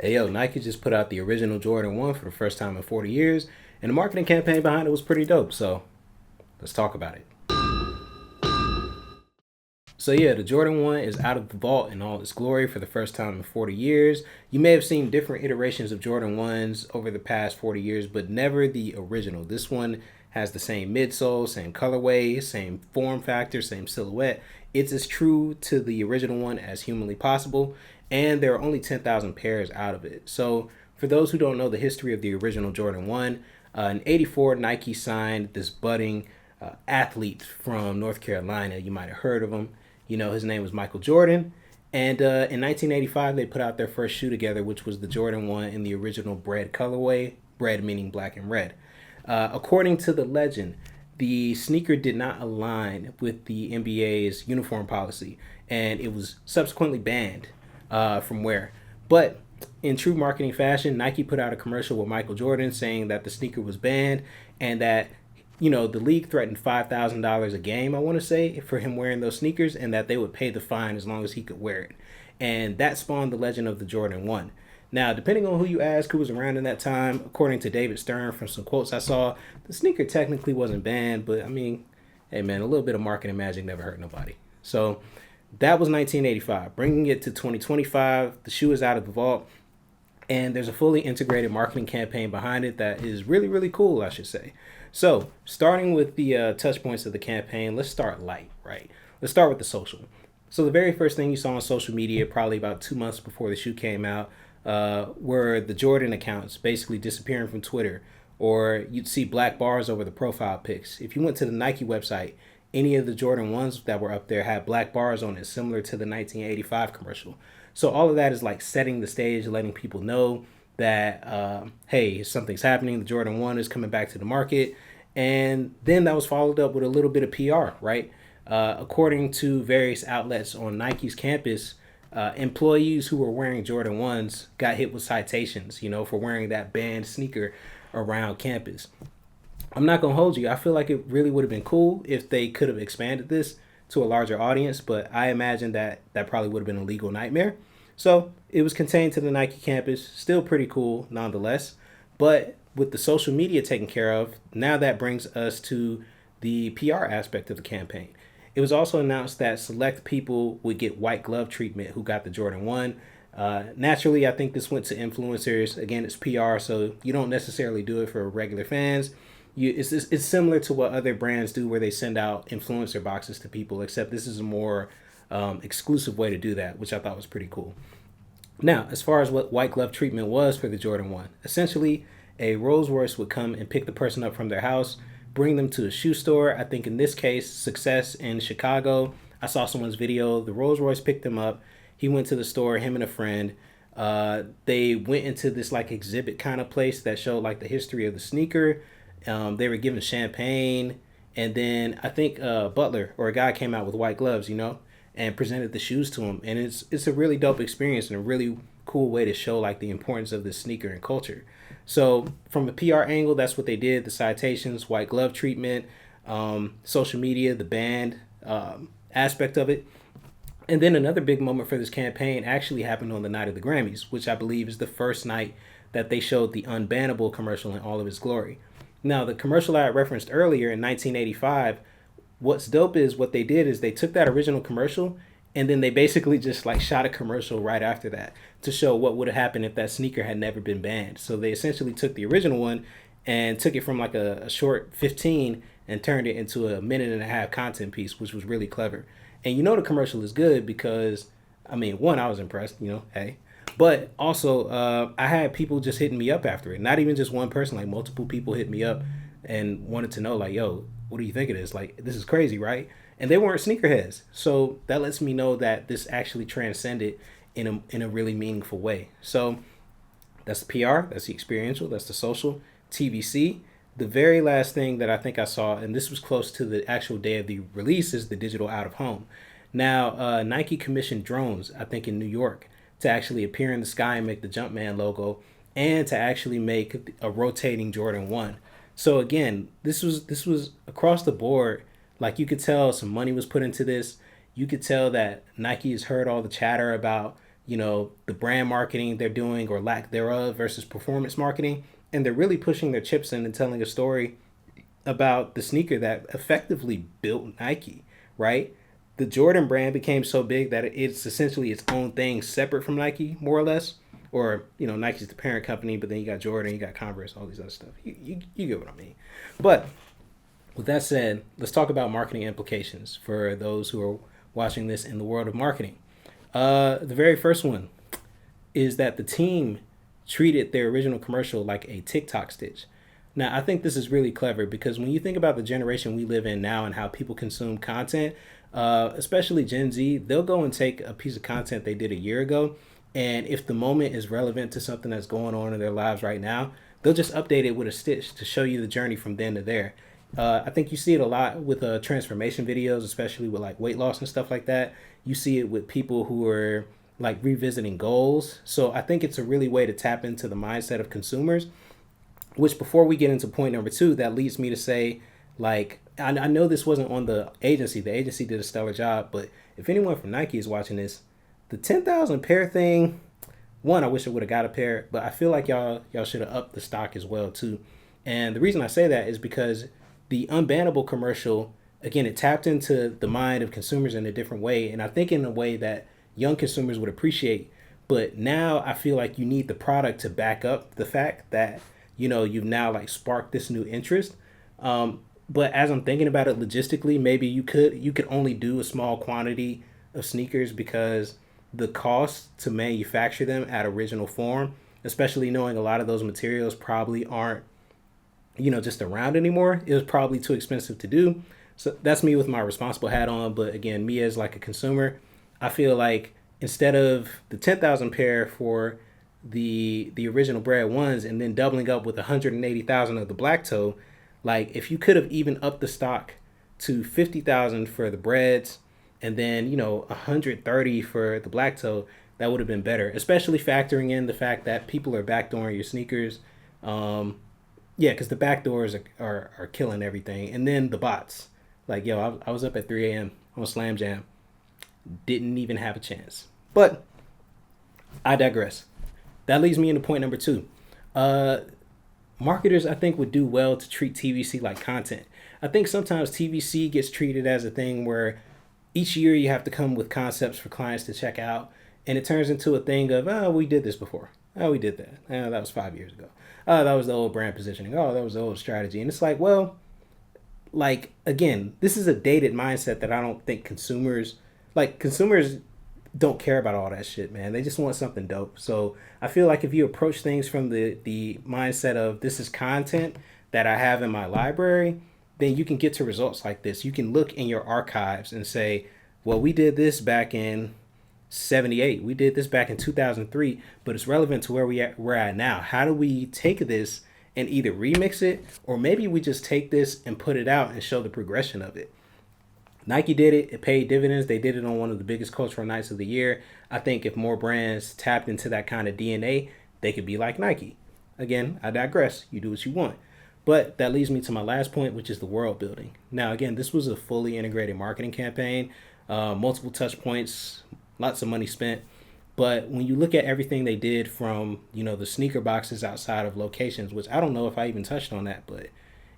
Hey yo, Nike just put out the original Jordan 1 for the first time in 40 years, and the marketing campaign behind it was pretty dope, so let's talk about it. So yeah, the Jordan 1 is out of the vault in all its glory for the first time in 40 years. You may have seen different iterations of Jordan 1s over the past 40 years, but never the original. This one has the same midsole, same colorway, same form factor, same silhouette. It's as true to the original one as humanly possible, and there are only 10,000 pairs out of it. So for those who don't know the history of the original Jordan 1, in 84, Nike signed this budding athlete from North Carolina. You might have heard of him. You know, his name was Michael Jordan. And in 1985, they put out their first shoe together, which was the Jordan 1 in the original Bred colorway, Bred meaning black and red. According to the legend, the sneaker did not align with the NBA's uniform policy, and it was subsequently banned from wear. But in true marketing fashion, Nike put out a commercial with Michael Jordan saying that the sneaker was banned and that the league threatened $5,000 a game, I want to say, for him wearing those sneakers, and that they would pay the fine as long as he could wear it. And that spawned the legend of the Jordan 1. Now, depending on who you ask, who was around in that time, according to David Stern from some quotes I saw, the sneaker technically wasn't banned, but I mean, hey man, a little bit of marketing magic never hurt nobody. So that was 1985. Bringing it to 2025, the shoe is out of the vault, and there's a fully integrated marketing campaign behind it that is really, really cool, I should say. So, starting with the touch points of the campaign, let's start light, right? Let's start with the social. So, the very first thing you saw on social media, probably about 2 months before the shoe came out, were the Jordan accounts basically disappearing from Twitter, or you'd see black bars over the profile pics. If you went to the Nike website, any of the Jordan 1s that were up there had black bars on it, similar to the 1985 commercial. So all of that is like setting the stage, letting people know that, hey, something's happening. The Jordan 1 is coming back to the market. And then that was followed up with a little bit of PR, right? According to various outlets on Nike's campus, employees who were wearing Jordan 1s got hit with citations, for wearing that banned sneaker around campus. I'm not going to hold you. I feel like it really would have been cool if they could have expanded this to a larger audience, but I imagine that probably would have been a legal nightmare. So it was contained to the Nike campus, still pretty cool nonetheless. But with the social media taken care of, now that brings us to the PR aspect of the campaign. It was also announced that select people would get white glove treatment who got the Jordan 1. Naturally, I think this went to influencers. Again, it's PR, so you don't necessarily do it for regular fans. It's similar to what other brands do where they send out influencer boxes to people, except this is a more exclusive way to do that, which I thought was pretty cool. Now, as far as what white glove treatment was for the Jordan 1, essentially a Rolls Royce would come and pick the person up from their house, bring them to a shoe store. I think in this case, Success in Chicago. I saw someone's video. The Rolls Royce picked them up. He went to the store, him and a friend. They went into this like exhibit kind of place that showed like the history of the sneaker. They were given champagne, and then I think Butler or a guy came out with white gloves, and presented the shoes to him. And it's a really dope experience and a really cool way to show like the importance of this sneaker and culture. So from a PR angle, that's what they did: the citations, white glove treatment, social media, the band aspect of it. And then another big moment for this campaign actually happened on the night of the Grammys, which I believe is the first night that they showed the Unbannable commercial in all of its glory. Now, the commercial I referenced earlier in 1985, what's dope is what they did is they took that original commercial and then they basically just like shot a commercial right after that to show what would have happened if that sneaker had never been banned. So they essentially took the original one and took it from like a short 15 and turned it into a minute and a half content piece, which was really clever. And the commercial is good because, I mean, one, I was impressed, hey. But also, I had people just hitting me up after it. Not even just one person, like multiple people hit me up and wanted to know, like, yo, what do you think of this? Like, this is crazy, right? And they weren't sneakerheads. So that lets me know that this actually transcended in a really meaningful way. So that's the PR, that's the experiential, that's the social, TVC. The very last thing that I think I saw, and this was close to the actual day of the release, is the digital out of home. Now, Nike commissioned drones, I think in New York, to actually appear in the sky and make the Jumpman logo, and to actually make a rotating Jordan 1. So again, this was across the board. Like, you could tell some money was put into this. You could tell that Nike has heard all the chatter about, the brand marketing they're doing or lack thereof versus performance marketing, and they're really pushing their chips in and telling a story about the sneaker that effectively built Nike, right? The Jordan brand became so big that it's essentially its own thing, separate from Nike, more or less. Or Nike's the parent company, but then you got Jordan, you got Converse, all these other stuff. You get what I mean. But with that said, let's talk about marketing implications for those who are watching this in the world of marketing. The very first one is that the team treated their original commercial like a TikTok stitch. Now, I think this is really clever because when you think about the generation we live in now and how people consume content, especially Gen Z, they'll go and take a piece of content they did a year ago, and if the moment is relevant to something that's going on in their lives right now, they'll just update it with a stitch to show you the journey from then to there. I think you see it a lot with transformation videos, especially with like weight loss and stuff like that. You see it with people who are like revisiting goals. So I think it's a really way to tap into the mindset of consumers. Which, before we get into point number two, that leads me to say, like, I know this wasn't on the agency. The agency did a stellar job, but if anyone from Nike is watching this, the 10,000 pair thing, one, I wish I would have got a pair, but I feel like y'all should have upped the stock as well too. And the reason I say that is because the Unbannable commercial, again, it tapped into the mind of consumers in a different way, and I think in a way that young consumers would appreciate. But now I feel like you need the product to back up the fact that you've now like sparked this new interest. But as I'm thinking about it logistically, maybe you could only do a small quantity of sneakers because the cost to manufacture them at original form, especially knowing a lot of those materials probably aren't just around anymore, it was probably too expensive to do. So that's me with my responsible hat on. But again, me as like a consumer, I feel like instead of the 10,000 pair for the original Bred ones and then doubling up with 180,000 of the black toe, like if you could have even upped the stock to 50,000 for the Breds and then 130 for the black toe, that would have been better, especially factoring in the fact that people are backdooring your sneakers. Yeah, because the backdoors are killing everything. And then the bots, like, I was up at 3 a.m. on Slam Jam, didn't even have a chance. But I digress. That leads me into point number two. Marketers, I think, would do well to treat TVC like content. I think sometimes TVC gets treated as a thing where each year you have to come with concepts for clients to check out, and it turns into a thing of, oh, we did this before. Oh, we did that. Oh, that was 5 years ago. Oh, that was the old brand positioning. Oh, that was the old strategy. And it's like, well, like, again, this is a dated mindset that I don't think consumers don't care about all that shit, man. They just want something dope. So I feel like if you approach things from the mindset of this is content that I have in my library, then you can get to results like this. You can look in your archives and say, well, we did this back in 78. We did this back in 2003, but it's relevant to where we're at now. How do we take this and either remix it, or maybe we just take this and put it out and show the progression of it? Nike did it. It paid dividends. They did it on one of the biggest cultural nights of the year. I think if more brands tapped into that kind of DNA, they could be like Nike. Again, I digress. You do what you want. But that leads me to my last point, which is the world building. Now, again, this was a fully integrated marketing campaign, multiple touch points, lots of money spent. But when you look at everything they did from, the sneaker boxes outside of locations, which I don't know if I even touched on that, but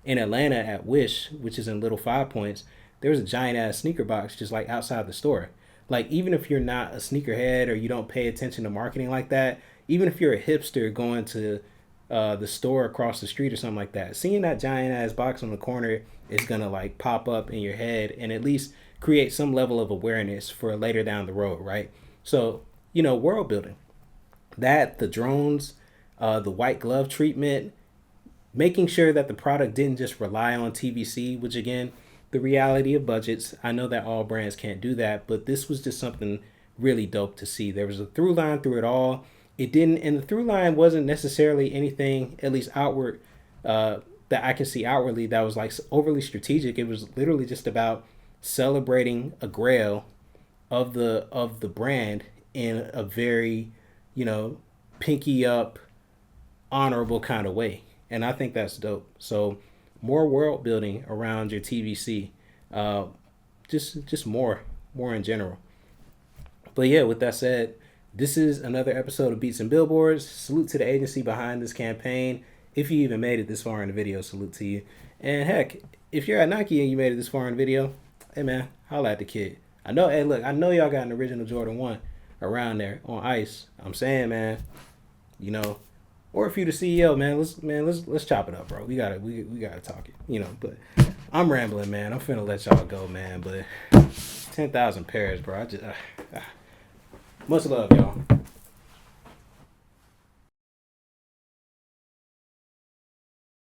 in Atlanta at Wish, which is in Little Five Points, there was a giant ass sneaker box just like outside the store. Like, even if you're not a sneakerhead or you don't pay attention to marketing like that, even if you're a hipster going to the store across the street or something like that, seeing that giant ass box on the corner is gonna like pop up in your head and at least create some level of awareness for later down the road, right? So, world building, that the drones, the white glove treatment, making sure that the product didn't just rely on TVC, which again, the reality of budgets, I know that all brands can't do that, but this was just something really dope to see. There was a through line through it all. It didn't, and the through line wasn't necessarily anything, at least outward, that I can see outwardly that was like overly strategic. It was literally just about celebrating a grail of the brand in a very, pinky up, honorable kind of way. And I think that's dope. So more world building around your TVC, just more in general. But yeah, with that said, This is another episode of Beats and Billboards. Salute to the agency behind this campaign. If you even made it this far in the video, salute to you. And heck, if you're at Nike and you made it this far in the video, hey man, holla at the kid. I know, hey look, I know y'all got an original Jordan 1 around there on ice. I'm saying, man, you know, or if you the CEO, let's chop it up, bro. We gotta talk it, you know. But I'm rambling, man. I'm finna let y'all go, man. But 10,000 pairs, bro. Much love, y'all.